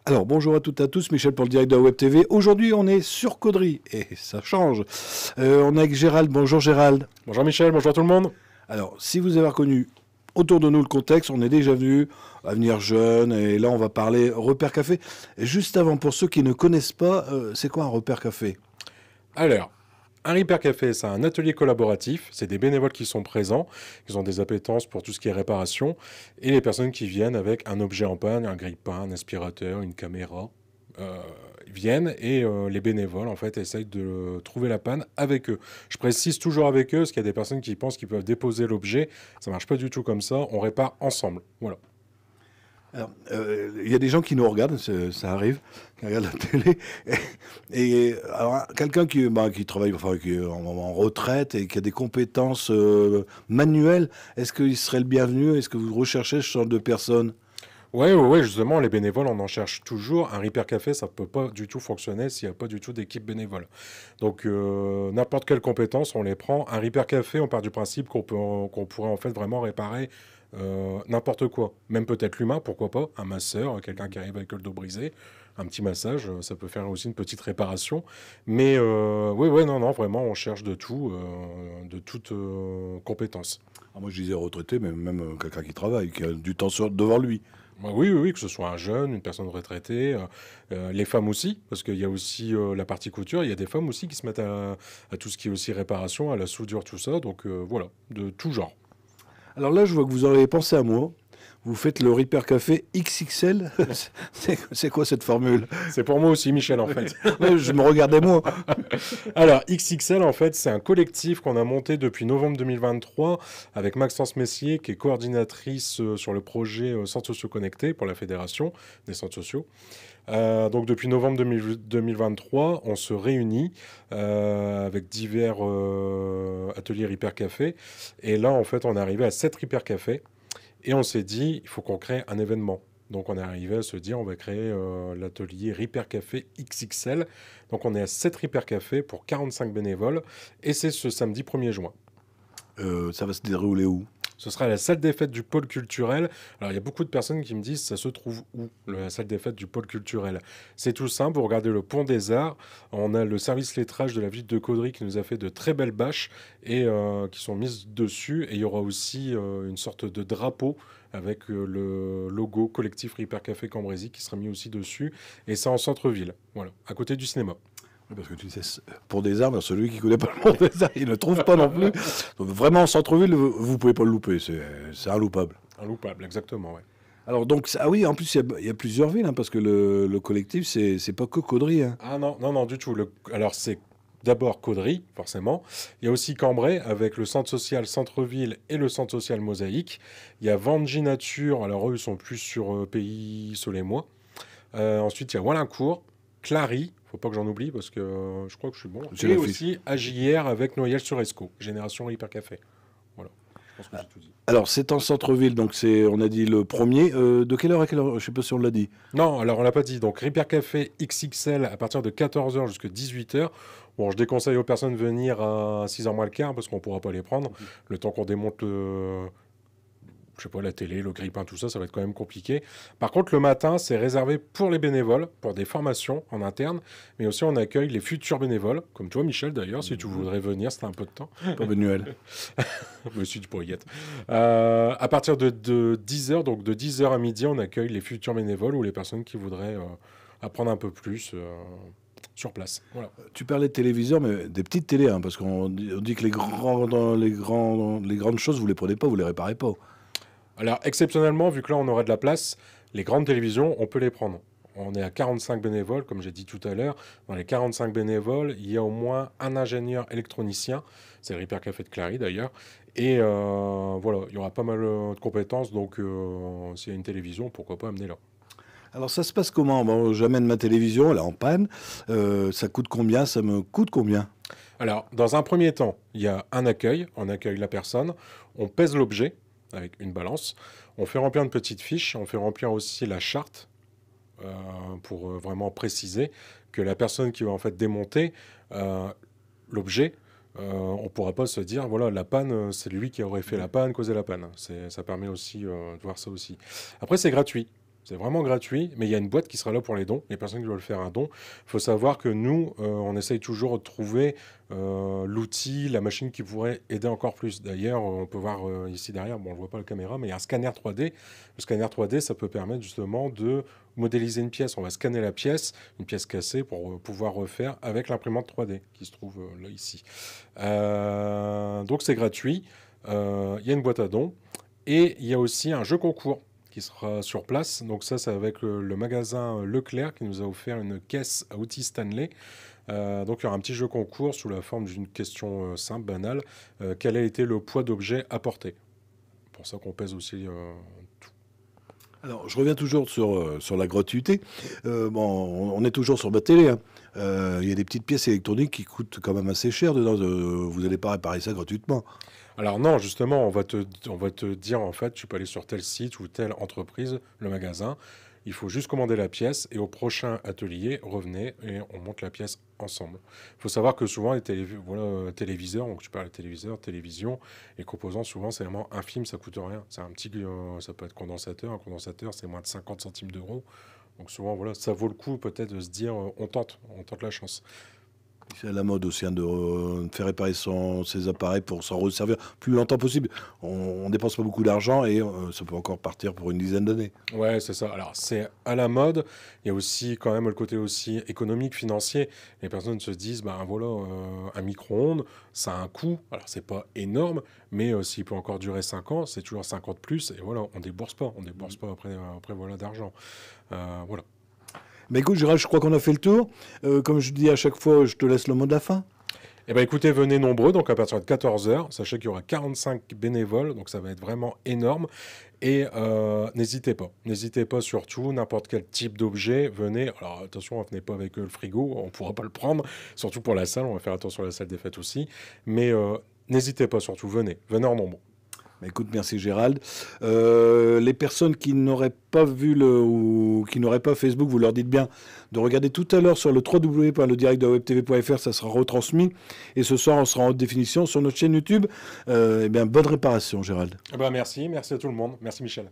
Alors bonjour à toutes et à tous, Michel pour le direct de la Web TV. Aujourd'hui on est sur Caudry et ça change. On est avec Gérald. Bonjour Gérald. Bonjour Michel, bonjour tout le monde. Alors si vous avez reconnu autour de nous le contexte, on est déjà venu Avenir Jeune et là on va parler Repère Café. Et juste avant, pour ceux qui ne connaissent pas, c'est quoi un Repère Café? Alors, un Repair Café, c'est un atelier collaboratif, c'est des bénévoles qui sont présents, ils ont des appétences pour tout ce qui est réparation, et les personnes qui viennent avec un objet en panne, un grille-pain, un aspirateur, une caméra, viennent et les bénévoles en fait essayent de trouver la panne avec eux. Je précise toujours avec eux, parce qu'il y a des personnes qui pensent qu'ils peuvent déposer l'objet, ça marche pas du tout comme ça, on répare ensemble, voilà. Alors, il y a des gens qui nous regardent, ça arrive, qui regardent la télé. Alors, quelqu'un qui travaille, enfin, qui est en retraite et qui a des compétences manuelles, est-ce qu'il serait le bienvenu? Est-ce que vous recherchez ce genre de personnes? Ouais, justement, les bénévoles, on en cherche toujours. Un Repair Café, ça peut pas du tout fonctionner s'il n'y a pas du tout d'équipe bénévole. Donc, n'importe quelle compétence, on les prend. Un Repair Café, on part du principe qu'on pourrait en fait vraiment réparer n'importe quoi. Même peut-être l'humain, pourquoi pas. Un masseur, quelqu'un qui arrive avec le dos brisé, un petit massage, ça peut faire aussi une petite réparation. Mais oui, non, vraiment, on cherche de tout, de toute compétence. Ah, moi, je disais retraité, mais même quelqu'un qui travaille, qui a du temps devant lui. Oui, que ce soit un jeune, une personne retraitée, les femmes aussi, parce qu'il y a aussi la partie couture, il y a des femmes aussi qui se mettent à tout ce qui est aussi réparation, à la soudure, tout ça, donc voilà, de tout genre. Alors là, je vois que vous en avez pensé à moi. Vous faites le Repair Café XXL. C'est quoi cette formule? C'est pour moi aussi, Michel, en fait. Je me regardais moi. Alors, XXL, en fait, c'est un collectif qu'on a monté depuis novembre 2023 avec Maxence Messier, qui est coordinatrice sur le projet Centres sociaux connectés pour la Fédération des centres sociaux. Donc depuis novembre 2023, on se réunit avec divers ateliers Repair Café. Et là, en fait, on est arrivé à 7 Repair Café. Et on s'est dit, il faut qu'on crée un événement. Donc on est arrivé à se dire, on va créer l'atelier Repair Café XXL. Donc on est à 7 Repair Café pour 45 bénévoles. Et c'est ce samedi 1er juin. Ça va se dérouler où? Ce sera à la salle des fêtes du pôle culturel. Alors, il y a beaucoup de personnes qui me disent, ça se trouve où, la salle des fêtes du pôle culturel? C'est tout simple, vous regardez le Pont des Arts. On a le service lettrage de la ville de Caudry qui nous a fait de très belles bâches et qui sont mises dessus. Et il y aura aussi une sorte de drapeau avec le logo collectif Repair Café Cambrésis qui sera mis aussi dessus. Et c'est en centre-ville, voilà, à côté du cinéma. Parce que tu sais, pour des arts, celui qui ne connaît pas le monde des arts, il ne trouve pas non plus. Donc vraiment, en centre-ville, vous ne pouvez pas le louper, c'est inloupable. Inloupable, exactement, ouais. Alors donc, ah oui, en plus, il y a plusieurs villes, hein, parce que le collectif, c'est pas que Caudry. Hein. Ah non, du tout. Alors c'est d'abord Caudry, forcément. Il y a aussi Cambrai, avec le centre social Centre-Ville et le centre social Mosaïque. Il y a Vangy Nature, alors eux, ils sont plus sur Pays Soleil-Moi. Ensuite, il y a Wallincourt, Clary, faut pas que j'en oublie parce que je crois que je suis bon. Et aussi AJR avec Noyelles-sur-Escaut, Génération Hyper Café. Voilà, je pense que j'ai tout dit. Alors, c'est en centre-ville, donc on a dit le premier. De quelle heure à quelle heure? Je ne sais pas si on l'a dit. Non, alors on l'a pas dit. Donc, Repair Café XXL à partir de 14h jusqu'à 18h. Bon, je déconseille aux personnes de venir à 6h moins le quart parce qu'on ne pourra pas les prendre. Le temps qu'on démonte je sais pas, la télé, le grille-pain, tout ça, ça va être quand même compliqué. Par contre, le matin, c'est réservé pour les bénévoles, pour des formations en interne, mais aussi on accueille les futurs bénévoles, comme toi, Michel, d'ailleurs, si tu voudrais venir, c'est un peu de temps. Pour Benuel. Monsieur du Pourriette. À partir de 10h, donc de 10h à midi, on accueille les futurs bénévoles ou les personnes qui voudraient apprendre un peu plus sur place. Voilà. Tu parlais de téléviseurs, mais des petites télés, hein, parce qu'on dit que les grandes choses, vous les prenez pas, vous les réparez pas. Alors, exceptionnellement, vu que là, on aurait de la place, les grandes télévisions, on peut les prendre. On est à 45 bénévoles, comme j'ai dit tout à l'heure. Dans les 45 bénévoles, il y a au moins un ingénieur électronicien. C'est le Repair Café de Clary, d'ailleurs. Et voilà, il y aura pas mal de compétences. Donc, s'il y a une télévision, pourquoi pas amener là. Alors, ça se passe comment? Bon, j'amène ma télévision, elle est en panne. Ça coûte combien? Ça me coûte combien? Alors, dans un premier temps, il y a un accueil. On accueille la personne. On pèse l'objet avec une balance. On fait remplir une petite fiche, on fait remplir aussi la charte pour vraiment préciser que la personne qui va en fait démonter l'objet, on ne pourra pas se dire, voilà, la panne, c'est lui qui aurait fait la panne, causé la panne. Ça permet aussi de voir ça aussi. Après, c'est gratuit. C'est vraiment gratuit, mais il y a une boîte qui sera là pour les dons. Les personnes qui veulent faire un don, il faut savoir que nous, on essaye toujours de trouver l'outil, la machine qui pourrait aider encore plus. D'ailleurs, on peut voir ici derrière, bon, on ne voit pas la caméra, mais il y a un scanner 3D. Le scanner 3D, ça peut permettre justement de modéliser une pièce. On va scanner la pièce, une pièce cassée, pour pouvoir refaire avec l'imprimante 3D qui se trouve là, ici. Donc c'est gratuit. Il y a une boîte à dons. Et il y a aussi un jeu concours qui sera sur place. Donc ça, c'est avec le magasin Leclerc qui nous a offert une caisse à outils Stanley. Donc il y aura un petit jeu concours sous la forme d'une question simple, banale. Quel a été le poids d'objet apporté? Pour ça qu'on pèse aussi tout. Alors, je reviens toujours sur la gratuité. Bon, on est toujours sur ma télé, hein. Il y a des petites pièces électroniques qui coûtent quand même assez cher dedans. Vous n'allez pas réparer ça gratuitement. Alors non, justement, on va te dire, en fait, tu peux aller sur tel site ou telle entreprise, le magasin. Il faut juste commander la pièce et au prochain atelier, revenez et on monte la pièce ensemble. Il faut savoir que souvent, les téléviseurs, donc tu parles de téléviseur, télévision, les composants, souvent, c'est vraiment infime, ça coûte rien. C'est un petit, ça peut être condensateur. Un condensateur, c'est moins de 50 centimes d'euros. Donc souvent, voilà, ça vaut le coup peut-être de se dire, on tente la chance. C'est à la mode aussi, hein, de faire réparer ses appareils pour s'en resservir plus longtemps possible. On dépense pas beaucoup d'argent et ça peut encore partir pour une dizaine d'années. Ouais, c'est ça. Alors, c'est à la mode. Il y a aussi quand même le côté aussi économique, financier. Les personnes se disent, ben voilà, un micro-ondes, ça a un coût. Alors, c'est pas énorme, mais s'il peut encore durer 5 ans, c'est toujours 50 plus. Et voilà, on débourse pas. On débourse pas après voilà, d'argent. Voilà. Mais écoute, Gérald, je crois qu'on a fait le tour. Comme je dis à chaque fois, je te laisse le mot de la fin. Eh bien, écoutez, venez nombreux, donc à partir de 14 h. Sachez qu'il y aura 45 bénévoles, donc ça va être vraiment énorme. Et n'hésitez pas surtout, n'importe quel type d'objet, venez. Alors attention, venez pas avec le frigo, on ne pourra pas le prendre, surtout pour la salle, on va faire attention à la salle des fêtes aussi. Mais n'hésitez pas surtout, venez en nombre. Écoute, merci Gérald. Les personnes qui n'auraient pas vu ou qui n'auraient pas Facebook, vous leur dites bien de regarder tout à l'heure sur le www.ledirectdewebtv.fr, ça sera retransmis. Et ce soir, on sera en haute définition sur notre chaîne YouTube. Eh bien, bonne réparation, Gérald. Merci à tout le monde. Merci Michel.